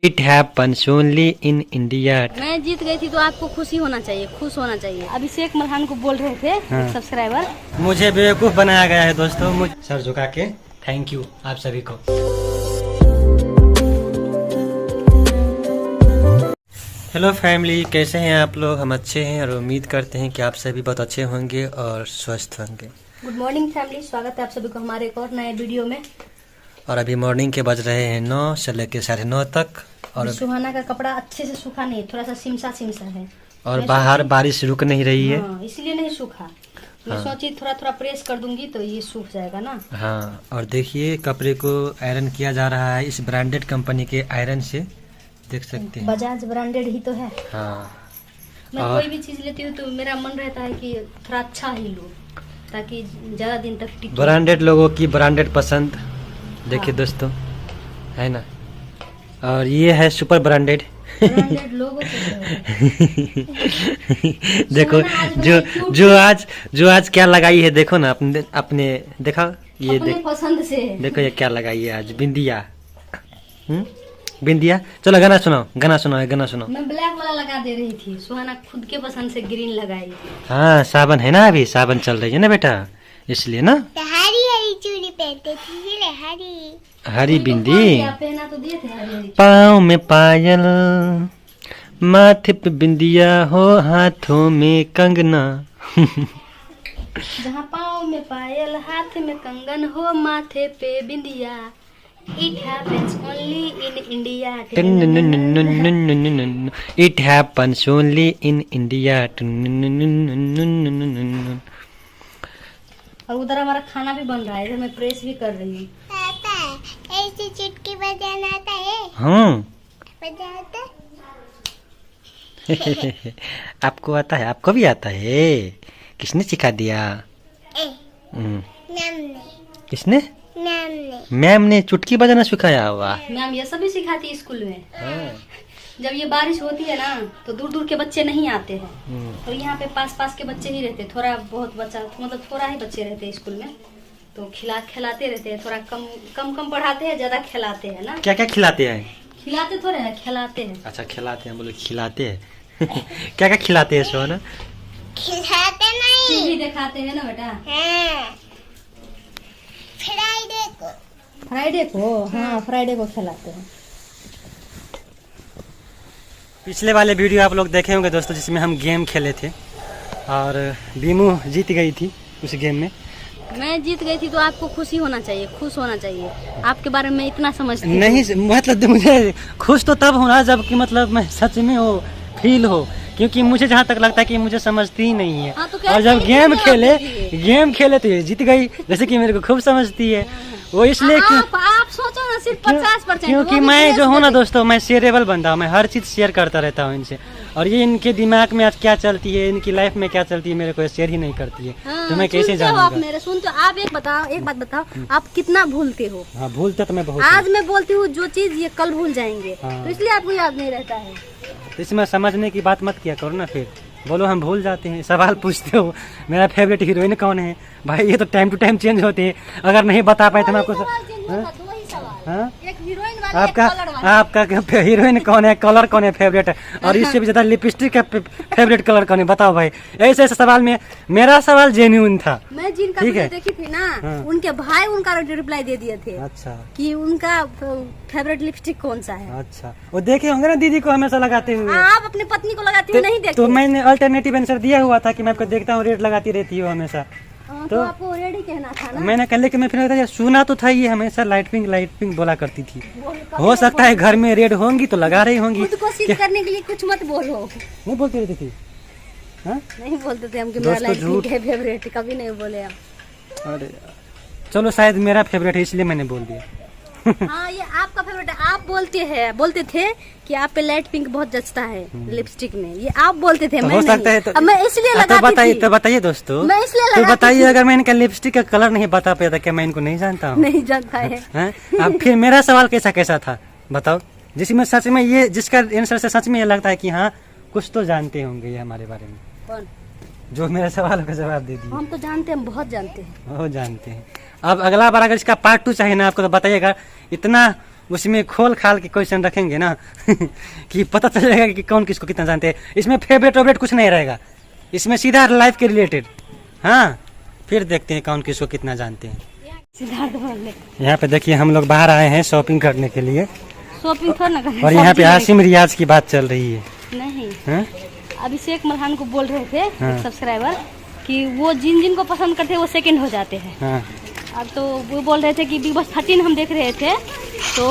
It happens only in India. मैं जीत गई थी तो आपको खुशी होना चाहिए, खुश होना चाहिए। अभिषेक मल्हान को बोल रहे थे हाँ। सब्सक्राइबर। मुझे बेवकूफ बनाया गया है दोस्तों। मुझे सर झुका के थैंक यू आप सभी को। हेलो फैमिली, कैसे हैं आप लोग? हम अच्छे हैं और उम्मीद करते हैं कि आप सभी बहुत अच्छे होंगे और स्वस्थ होंगे। गुड मॉर्निंग फैमिली, स्वागत है आप सभी को हमारे एक और नए वीडियो में। और अभी मॉर्निंग के बज रहे हैं 9 से लेकर 9:30 तक। और सुहाना का कपड़ा अच्छे से सूखा नहीं, थोड़ा सा सिमसा है और बाहर बारिश रुक नहीं रही है। हाँ, इसलिए नहीं सूखा। मैं सोची थोड़ा थोड़ा प्रेस कर दूंगी तो ये सूख जाएगा ना। हाँ, और देखिए कपड़े को आयरन किया जा रहा है इस ब्रांडेड कंपनी के आयरन से, देख सकते हैं। बजाज ब्रांडेड ही तो है। हाँ, मैं कोई भी चीज लेती हूँ तो मेरा मन रहता है कि थोड़ा अच्छा ही लूं ताकि ज्यादा दिन तक टिके। ब्रांडेड लोगों की ब्रांडेड पसंद देखिए। हाँ। दोस्तों है ना। और ये है सुपर ब्रांडेड लोगों देखो जो आज क्या लगाई है, देखो ना अपने देखा ये पसंद से। देखो ये क्या लगाई है आज, बिंदिया। बिंदिया। चलो गाना सुनाओ। मैं ब्लैक वाला लगा दे रही थी, सुहाना खुद के पसंद से ग्रीन लगाई। हाँ, सावन है ना, अभी सावन चल रही है ना बेटा, इसलिए ना हरी चूड़ी पहनते थे, हरी बिंदी। पहना तो दिए थे हरी। पाँव में पायल, माथे पे बिंदिया हो, हाथों में कंगना। जहाँ पाँव में पायल, हाथ में कंगन हो, माथे पे बिंदिया। It happens only in India. It happens only in India. और उधर हमारा खाना भी बन रहा है, इधर मैं प्रेस भी कर रही हूँ। ऐसी चुटकी बजाना आता है? हाँ, बजाता आपको आता है? आपको भी आता है? किसने सिखा दिया? किसने? मैम ने चुटकी बजाना सिखाया हुआ। मैम ये सभी सिखाती है स्कूल में। जब ये बारिश होती है ना तो दूर दूर के बच्चे नहीं आते हैं, तो यहाँ पे पास के बच्चे ही रहते, थोड़ा बहुत बच्चा, मतलब थोड़ा ही बच्चे रहते हैं स्कूल में, तो खिलाते रहते हैं। थोड़ा कम पढ़ाते हैं, ज्यादा खिलाते हैं ना। क्या क्या खिलाते हैं? खिलाते थोड़े हैं, खिलाते हैं। अच्छा, खिलाते हैं, बोलो खिलाते हैं। क्या क्या खिलाते हैं सोना? खिलाते नहीं, टीवी दिखाते हैं ना बेटा। फ्राइडे को हाँ, फ्राइडे को खिलाते हैं। पिछले वाले वीडियो आप लोग देखे होंगे दोस्तों, जिसमें हम गेम खेले थे और बीमू जीत गई थी उस गेम में। मैं जीत गई थी तो आपको खुशी होना चाहिए, खुश होना चाहिए। आपके बारे में इतना समझती हूँ। नहीं, मतलब मुझे खुश तो तब होना जब कि मतलब मैं सच में हो, फील हो, क्योंकि मुझे जहाँ तक लगता है कि मुझे समझती ही नहीं है। हाँ, तो और जब गेम खेले तो ये जीत गई, जैसे कि मेरे को खूब समझती है वो, इसलिए आप सोचो ना, सिर्फ 50%। क्योंकि मैं जो हूँ ना दोस्तों, मैं शेयरेबल बंदा हूँ, मैं हर चीज शेयर करता रहता हूँ इनसे। और ये इनके दिमाग में आज क्या चलती है, इनकी लाइफ में क्या चलती है, मेरे को शेयर ही नहीं करती है। हाँ, तो मैं कैसे जानूंगा? आप मेरे सुनते हो? आप एक बात बताओ, आप कितना भूलते हो? हाँ, भूलता तो मैं बहुत। आज मैं बोलती हूँ जो चीज, ये कल भूल जाएंगे। हाँ। तो इसलिए आपको याद नहीं रहता है। तो इसमें समझने की बात मत किया करो ना, फिर बोलो हम भूल जाते हैं। सवाल पूछते हो मेरा फेवरेट हीरोइन कौन है, भाई ये तो टाइम टू टाइम चेंज होते हैं। अगर नहीं बता पाए तो मैं आपको आपका हीरोइन कौन है, कलर कौन है फेवरेट, और इससे भी ज्यादा लिपस्टिक का फेवरेट कलर कौन है, बताओ भाई। ऐसे सवाल में मेरा सवाल जेन्युइन था। मैं जिनका वीडियो देखी थी ना, उनके भाई उनका रिप्लाई दे दिए थे। अच्छा, कि उनका फेवरेट लिपस्टिक कौन सा है। अच्छा, वो देखे होंगे ना दीदी को हमेशा लगाते हुए। आप अपनी पत्नी को लगाते हुए नहीं देखते? तो मैंने अल्टरनेटिव आंसर दिया हुआ था कि मैं आपको देखता हूँ रेड लगाती रहती हो हमेशा। तो आपको रेडी कहना था ना। मैंने कल लेके मैं फिर सुना तो था, ये हमेशा लाइट पिंक बोला करती थी। हो सकता है घर में रेड होंगी तो लगा रही होंगी। खुद को सिद्ध करने के लिए कुछ मत बोलो। नहीं बोलती रहती थी? हाँ, नहीं बोलते थे हम कि मेरा लाइट पिंक है फेवरेट, कभी नहीं बोले आप। अरे चलो, शायद मेरा फेवरेट है इसलिए मैंने बोल दिया। हाँ, ये आपका फेवरेट है। आप बोलते थे कि आप पे लाइट पिंक बहुत जचता है लिपस्टिक में, ये आप बोलते थे। तो मैं हो सकता है तो मैं इसलिए लगाती थी। तो बताइए दोस्तों, मैं इसलिए तो बताइए, अगर मैं इनका लिपस्टिक का कलर नहीं बता पाया था, क्या मैं इनको नहीं जानता हूँ? नहीं जानता है। अब फिर मेरा सवाल कैसा था बताओ, जिसमें सच में ये, जिसका आंसर से सच में ये लगता है कि हाँ कुछ तो जानते होंगे ये हमारे बारे में। कौन? जो मेरे सवाल का जवाब दे दिए। हम तो जानते हैं, बहुत जानते हैं। वो जानते हैं। अब अगला बार अगर इसका पार्ट 2 चाहिए ना आपको, तो बताइएगा। इतना उसमें खोल खाल के क्वेश्चन रखेंगे ना कि पता चलेगा कि कौन किसको कितना जानते हैं। इसमें फेवरेट वेवरेट कुछ नहीं रहेगा, इसमें सीधा लाइफ के रिलेटेड। हाँ, फिर देखते हैं कौन किसको कितना जानते हैं। यहाँ पे देखिए हम लोग बाहर आए हैं शॉपिंग करने के लिए, शॉपिंग थोड़ा ना करने, और यहाँ पे आसिम रियाज की बात चल रही है। नहीं, हाँ? अभिषेक मल्हान को बोल रहे थे हाँ। सब्सक्राइबर कि वो जिन जिन को पसंद करते हैं वो सेकंड हो जाते हैं। हाँ। अब तो वो बोल रहे थे कि बिग बॉस 13 हम देख रहे थे, तो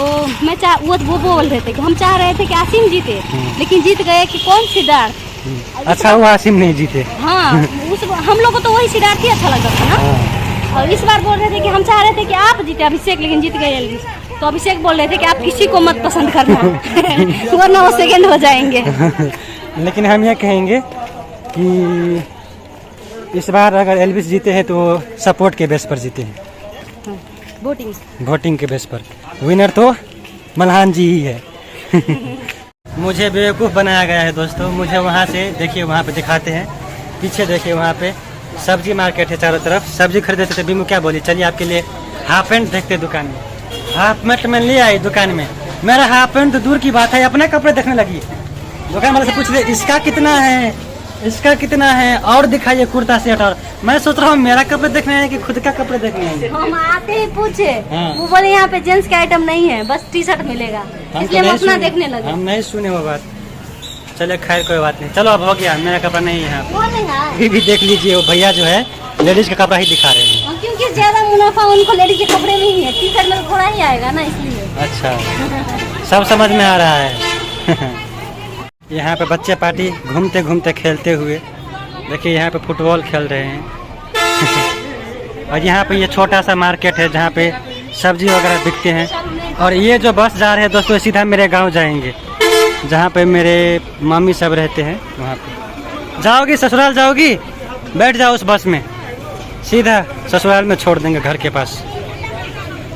मैं वो बोल रहे थे कि हम चाह रहे थे कि आसिम जीते, लेकिन जीत गए कि कौन सिद्धार्थ। अच्छा वो आसिम नहीं जीते। हाँ, हम लोग को तो वही सिद्धार्थ ही अच्छा लगता था ना। और इस बार बोल रहे थे कि हम चाह रहे थे कि आप जीते अभिषेक, लेकिन जीत गए एल्विस। तो अभिषेक बोल रहे थे कि आप किसी को मत पसंद करना वरना वो सेकंड हो जाएंगे। लेकिन हम ये कहेंगे कि इस बार अगर एल्विस जीते हैं तो सपोर्ट के बेस पर जीते हैं, वोटिंग के बेस पर। विनर तो मल्हान जी ही है। मुझे बेवकूफ़ बनाया गया है दोस्तों। मुझे वहाँ से देखिए, वहाँ पे दिखाते हैं, पीछे देखिए, वहाँ पे सब्जी मार्केट है चारों तरफ। सब्जी खरीदे थे तो बीमू क्या बोली, चलिए आपके लिए हाफ पैंट देखते दुकान में। हाफ पैंट में ले आई दुकान में, मेरा हाफ पैंट तो दूर की बात है, अपने कपड़े देखने लगी। दुकान वाले से पूछ रहे इसका कितना है, इसका कितना है, और दिखाइए कुर्ता सेट। और मैं सोच रहा हूँ मेरा कपड़े देखने हैं कि खुद का कपड़े देखने हैं। हम आते ही पूछे, हाँ। वो बोले यहाँ पे जेंट्स का आइटम नहीं है, बस टी शर्ट मिलेगा, इसलिए हम अपना देखने लगे। हम नहीं सुने वो बात। चले खैर कोई बात नहीं, चलो अब हो गया, मेरा कपड़ा नहीं है। वो नहीं है, अभी भी देख लीजिए, वो भैया जो है लेडीज का कपड़ा ही दिखा रहे हैं। क्योंकि ज्यादा मुनाफा उनको लेडीज के कपड़े में ही है, टी शर्ट में थोड़ा ही आएगा ना, इसलिए। अच्छा, सब समझ में आ रहा है। यहाँ पे बच्चे पार्टी घूमते घूमते खेलते हुए, देखिए यहाँ पे फुटबॉल खेल रहे हैं। और यहाँ पे ये छोटा सा मार्केट है जहाँ पे सब्जी वगैरह बिकते हैं। और ये जो बस जा रहे हैं दोस्तों सीधा मेरे गांव जाएंगे, जहाँ पे मेरे मम्मी सब रहते हैं। वहाँ पे जाओगी, ससुराल जाओगी, बैठ जाओ उस बस में, सीधा ससुराल में छोड़ देंगे घर के पास।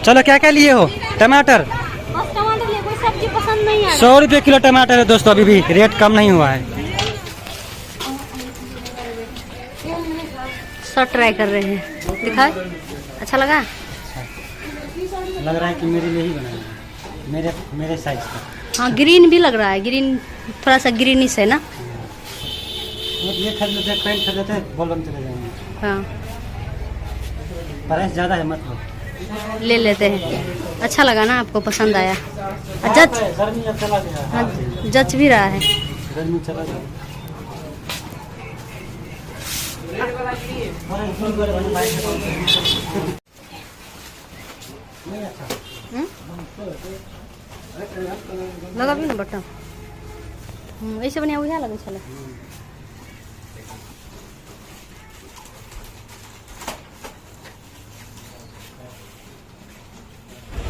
चलो क्या क्या लिए हो? टमाटर, बस टमाटर लिए, कोई सब्जी पसंद नहीं है। 100 रुपये किलो टमाटर है दोस्तों, अभी भी रेट कम नहीं हुआ है। शर्ट ट्राई कर रहे हैं, दिखा, अच्छा लगा? लग रहा है कि मेरे लिए ही बनाया है, मेरे साइज का। हाँ, ग्रीन भी लग रहा है, ग्रीन थोड़ा सा ग्रीनिश है ना। ये खरीद लेते हैं, पैंट खरीद लेते हैं, बोल चले जाएंगे। हाँ, प्राइस ज़्यादा है, मत लो, ले लेते हैं। अच्छा लगा ना, आपको पसंद आया? जच, गर्मी अब चला गया। हाँ, जच भी रहा है। गर्मी चला गया। लगा भी ना बटन, ऐसे बढ़िया बुझा लगे चले।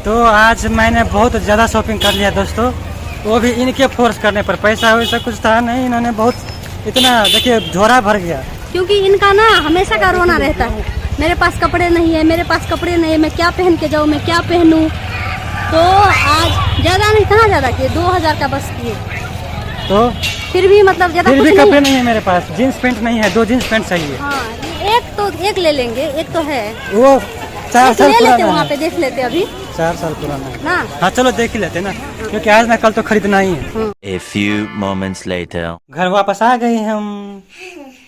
तो आज मैंने बहुत ज़्यादा शॉपिंग कर लिया दोस्तों, वो भी इनके फोर्स करने पर। पैसा वैसा कुछ था नहीं, इन्होंने बहुत इतना देखिए झोरा भर गया। क्योंकि इनका ना हमेशा का रोना रहता है, मेरे पास कपड़े नहीं है, मेरे पास कपड़े नहीं है, मैं क्या पहन के जाऊँ, मैं क्या पहनूं। तो आज ज़्यादा नहीं, कहाँ ज़्यादा किए, 2000 का बस किए, तो फिर भी मतलब ज़्यादा फिर कुछ भी नहीं कपड़े नहीं है मेरे पास, जींस पैंट नहीं है, 2 जींस पैंट चाहिए। हाँ, एक ले लेंगे, एक तो है, वो 4 साल ले लेते, पुराना वहाँ है, पे देख लेते अभी 4 साल पुराना है ना। हाँ चलो देख ही लेते ना, क्योंकि आज ना कल तो खरीदना ही है। A few moments later. घर वापस आ गए हम।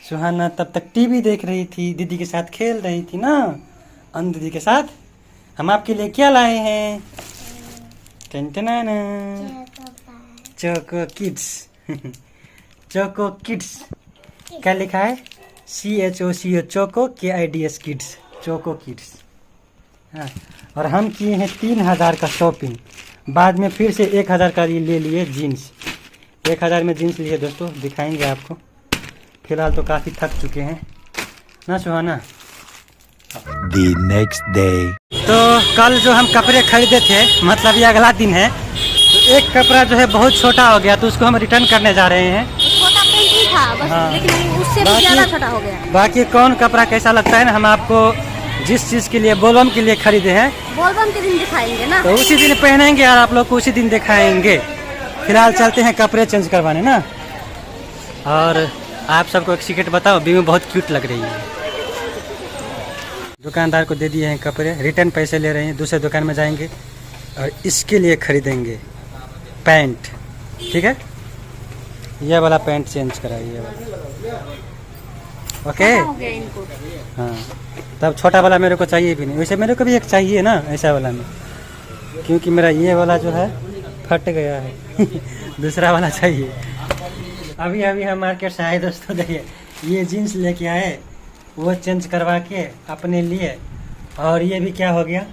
सुहाना तब तक टीवी देख रही थी, दीदी के साथ खेल रही थी ना, अन दीदी के साथ। हम आपके लिए क्या लाए हैं? टनटनाना, चोको किड्स। चोको किड्स, क्या लिखा है? CHOCO, choco, KIDS kids, choco kids. हाँ, और हम किए हैं 3000 का शॉपिंग। बाद में फिर से 1000 का ले लिए जीन्स। 1000 में जीन्स लिए दोस्तों, दिखाएंगे आपको। फिलहाल तो काफ़ी थक चुके हैं ना सुहाना। The next day. तो कल जो हम कपड़े खरीदे थे, मतलब ये अगला दिन है, तो एक कपड़ा जो है बहुत छोटा हो गया, तो उसको हम रिटर्न करने जा रहे हैं। छोटा पेंट ही था बस, हाँ। लेकिन उससे भी ज़्यादा छोटा हो गया। बाकी कौन कपड़ा कैसा लगता है ना, हम आपको जिस चीज़ के लिए बोलबम के लिए खरीदे हैं, बोलबम के दिन दिखाएंगे ना, तो उसी दिन पहनेंगे और आप लोग को उसी दिन दिखाएंगे। फिलहाल चलते हैं कपड़े चेंज करवाने ना। और आप सबको एक सीक्रेट बताओ, बीवी बहुत क्यूट लग रही है। दुकानदार को दे दिए हैं कपड़े, रिटर्न पैसे ले रहे हैं, दूसरे दुकान में जाएंगे और इसके लिए खरीदेंगे पैंट, ठीक है। ये वाला पैंट चेंज कराइए, ये वाला, ओके। हो गया इनको। हाँ, तब छोटा वाला मेरे को चाहिए भी नहीं। वैसे मेरे को भी एक चाहिए ना ऐसा वाला में, क्योंकि मेरा ये वाला जो है फट गया है दूसरा वाला चाहिए। अभी अभी हम मार्केट से आए दोस्तों, देखिए ये जीन्स लेके आए, वो चेंज करवा के अपने लिए, और ये भी क्या हो गया,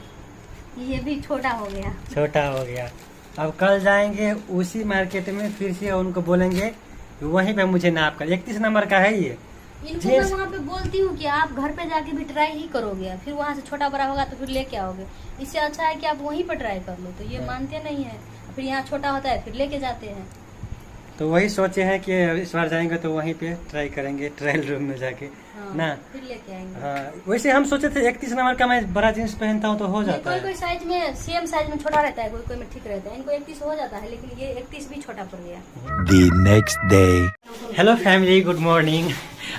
ये भी छोटा हो गया। छोटा हो गया। अब कल जाएंगे उसी मार्केट में, फिर से उनको बोलेंगे वहीं पे मुझे नाप कर, 31 नंबर का है ये। इनको मैं वहाँ पे बोलती हूँ कि आप घर पे जाके भी ट्राई ही करोगे, फिर वहाँ से छोटा बड़ा होगा तो फिर लेके आओगे। इससे अच्छा है कि आप वहीं पर ट्राई कर लो। तो ये मानते नहीं है, फिर यहाँ छोटा होता है फिर लेके जाते हैं। तो वही सोचे हैं कि इस बार जाएंगे तो वहीं पे ट्राई करेंगे, ट्रायल रूम में जाके, हाँ, ना। फिर लेके आएंगे। हाँ, वैसे हम सोचे थे 31 नंबर का मैं बड़ा जींस पहनता हूँ तो हो जाता कोई है। कोई साइज में सेम साइज में छोटा रहता है, कोई कोई में ठीक रहता है। इनको 31 हो जाता है, लेकिन ये 31 भी छोटा पड़ गया। The next day. Hello family, good morning.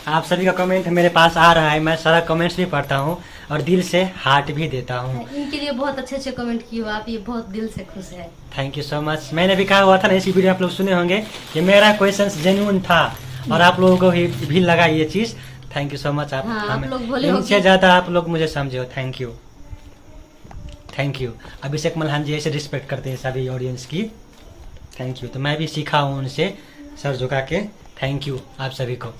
आप सभी का कमेंट मेरे पास आ रहा है, मैं सारा कमेंट्स भी पढ़ता हूँ और दिल से हार्ट भी देता हूँ। इनके लिए बहुत अच्छे अच्छे कमेंट किए हो आप, ये बहुत दिल से खुश है। Thank you so much. मैंने भी कहा हुआ था ना, इसी वीडियो आप लोग सुने होंगे कि मेरा क्वेश्चन जेन्युइन था और आप लोगों को भी लगा ये चीज। Thank you so much. आप हाँ, हमें आप लोग बोले हो इनसे कि- ज्यादा आप लोग मुझे समझे हो। Thank you, thank you. Abhishek Malhan ji ऐसे रिस्पेक्ट करते हैं सभी ऑडियंस की। Thank you. तो मैं भी सीखा हूँ उनसे सर झुका के। थैंक यू आप सभी को।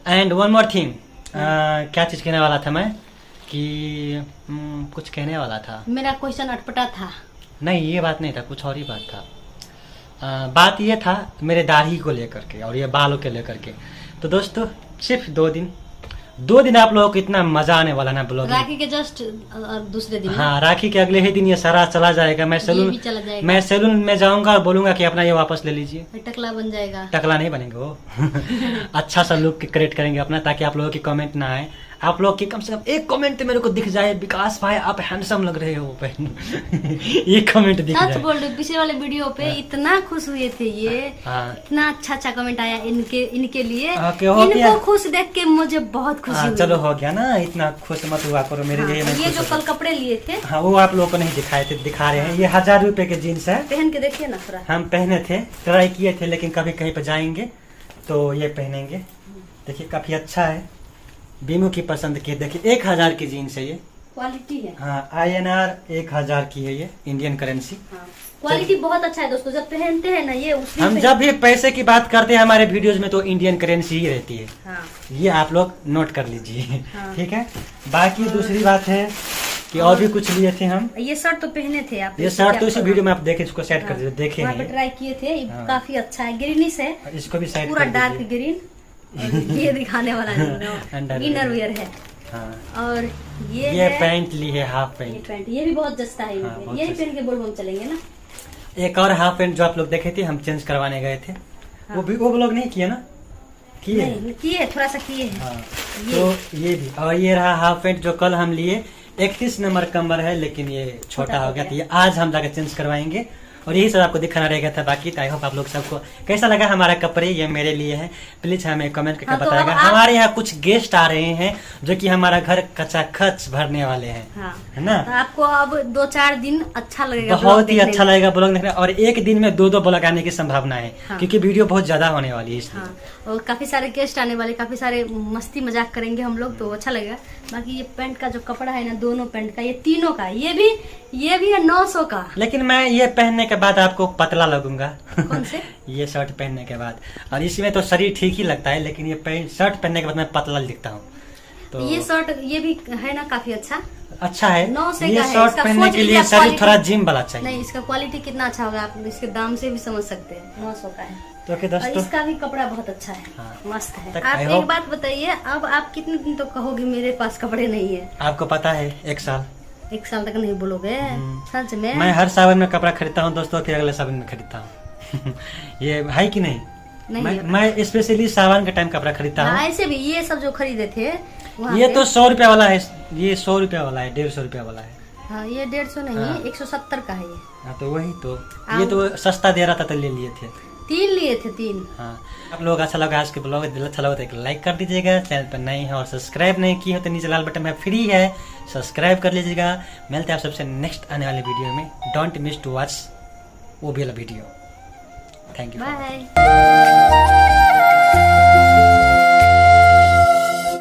एंड वन मोर थिंग, क्या चीज कहने वाला था मैं कि कुछ कहने वाला था। मेरा क्वेश्चन अटपटा था। नहीं, ये बात नहीं था, कुछ और ही बात था। बात ये था मेरे दाढ़ी को लेकर के और ये बालों के लेकर के। तो दोस्तों सिर्फ 2 दिन आप लोगों को इतना मजा आने वाला ना ब्लॉगिंग। राखी के जस्ट दूसरे दिन। हाँ, राखी के अगले ही दिन ये सारा चला जाएगा। मैं ये भी चला जाएगा। मैं सैलून में जाऊंगा और बोलूंगा कि अपना ये वापस ले लीजिए। टकला बन जाएगा। टकला नहीं बनेंगे वो अच्छा सा लुक क्रिएट करेंगे अपना, ताकि आप लोगों की कमेंट ना आए। आप लोग की कम से कम एक कमेंट तो मेरे को दिख जाए, विकास भाई आप हैंडसम लग रहे हो ये कमेंट दिख सच जाए। बोल रहे, पिछले वाले वीडियो पे इतना खुश हुए थे ये। हाँ। इतना अच्छा अच्छा कमेंट आया इनके लिए। ओके, हो गया। इनको खुश देख के मुझे बहुत खुशी हाँ, हुई। चलो हो गया ना, इतना खुश मत हुआ करो मेरे लिए। मैं ये खुश जो होता कल कपड़े लिए थे, हूँ। हाँ, वो आप लोगों को नहीं दिखाए थे, दिखा रहे हैं। ये 1000 रुपए के जीन्स है। पहन के देखिए ना थोड़ा। हम पहने थे, ट्राई किए थे, लेकिन कभी कहीं पे जाएंगे तो ये पहनेंगे। देखिए काफी अच्छा है, बीमू की पसंद की। देखिए 1000 की जीन्स है ये। क्वालिटी है। हाँ, INR 1000 की है ये, इंडियन करेंसी। क्वालिटी बहुत अच्छा है दोस्तों। जब पहनते हैं ना ये उसी हम जब भी पैसे की बात करते हैं हमारे वीडियोज में तो इंडियन करेंसी ही रहती है। हाँ। ये आप लोग नोट कर लीजिए। हाँ। ठीक है। बाकी दूसरी बात है कि और भी कुछ लिए थे हम। ये शर्ट तो पहने थे आप। ये शर्ट तो इसी वीडियो में आप देखे, इसको सेट कर दीजिए। देखे वहाँ पे हैं ट्राई किए थे, ये हाँ। काफी अच्छा है। ग्रीनिश है, इसको भी सेट पूरा कर डार्क दीजिए। ग्रीन। ये दिखाने वाला Underwear। इनर वियर है। हाँ, और ये ये है पैंट ली है, हाफ ये पैंट। पैंट, ये भी बहुत जचता है। हाँ, बहुत यही जचता पहन के बोल बम चलेंगे ना। एक और हाफ पैंट जो आप लोग देखे थे, हम चेंज करवाने गए थे। वो लोग नहीं किए ना, किए। नहीं किए, थोड़ा सा किए हैं। हाँ, तो ये भी। और ये रहा हाफ पैंट जो कल हम लिए। 31 नंबर कमर है, लेकिन ये छोटा हो गया था। ये आज हम जाकर चेंज करवाएंगे और यही सब आपको दिखाना रहेगा था। बाकी आई होप आप लोग सबको कैसा लगा हमारा कपड़े, ये मेरे लिए है। प्लीज हमें कमेंट करके हाँ, तो बताएगा। अब आप- हमारे यहाँ कुछ गेस्ट आ रहे हैं जो कि हमारा घर कचाखच भरने वाले हैं, हाँ। है ना। तो आपको अब 2-4 दिन अच्छा लगेगा। बहुत ब्लॉग ही देखने अच्छा में। लगेगा ब्लॉग देखने, और एक दिन में 2 ब्लॉग आने की संभावना है। हाँ। क्योंकि वीडियो बहुत ज्यादा होने वाली है इसलिए। हाँ, और काफी सारे गेस्ट आने वाले, काफी सारे मस्ती मजाक करेंगे हम लोग, तो अच्छा लगेगा। बाकी ये पैंट का जो कपड़ा है ना, दोनों पैंट का, ये तीनों का, ये भी है 900 का। लेकिन मैं ये पहनने के बाद आपको पतला लगूंगा। कौन से? ये शर्ट पहनने के बाद। और इसमें तो शरीर ठीक ही लगता है, लेकिन ये शर्ट पहनने के बाद मैं पतला दिखता हूँ। तो ये शर्ट ये भी है ना काफी अच्छा। अच्छा है। 900 ये का है। शर्ट इसका पहनने सोच के लिए लीजिए शरीर quality। थोड़ा जिम वाला चाहिए। नहीं, इसका क्वालिटी कितना अच्छा होगा आप इसके दाम से भी समझ सकते हैं। 900 का है। तो ओके और दोस्तों, इसका भी कपड़ा बहुत अच्छा है। हाँ। मस्त है। तक आप I एक hope- बात बताइए, अब आप कितने दिन तो कहोगे मेरे पास कपड़े नहीं है? आपको पता है 1 साल 1 साल तक नहीं बोलोगे? सच में? मैं हर सावन में कपड़ा खरीदता हूँ दोस्तों, फिर अगले सावन में खरीदता हूँ। ये है कि नहीं? नहीं है। मैं स्पेशली सावन के टाइम कपड़ा खरीदता हाँ, हूँ। ऐसे भी ये सब जो खरीदे थे वहाँ ये पे- तो 100 रुपया वाला है, ये 100 रुपया वाला है, 150 रुपया वाला है। हाँ, ये 150 नहीं, हाँ। 170 का है ये। हाँ, तो वही तो, ये तो सस्ता दे रहा था तो ले लिए थे। 3 लिए थे 3। हाँ, आप लोग अच्छा लगा आज के ब्लॉग, दिल अच्छा लगा तो एक लाइक कर दीजिएगा, चैनल पर नए हैं और सब्सक्राइब नहीं किए हो तो नीचे लाल बटन में फ्री है, सब्सक्राइब कर लीजिएगा। मिलते हैं आप सबसे नेक्स्ट आने वाले वीडियो में। डोंट मिस टू वॉच वो भी वाला वीडियो। Thank you. बाय।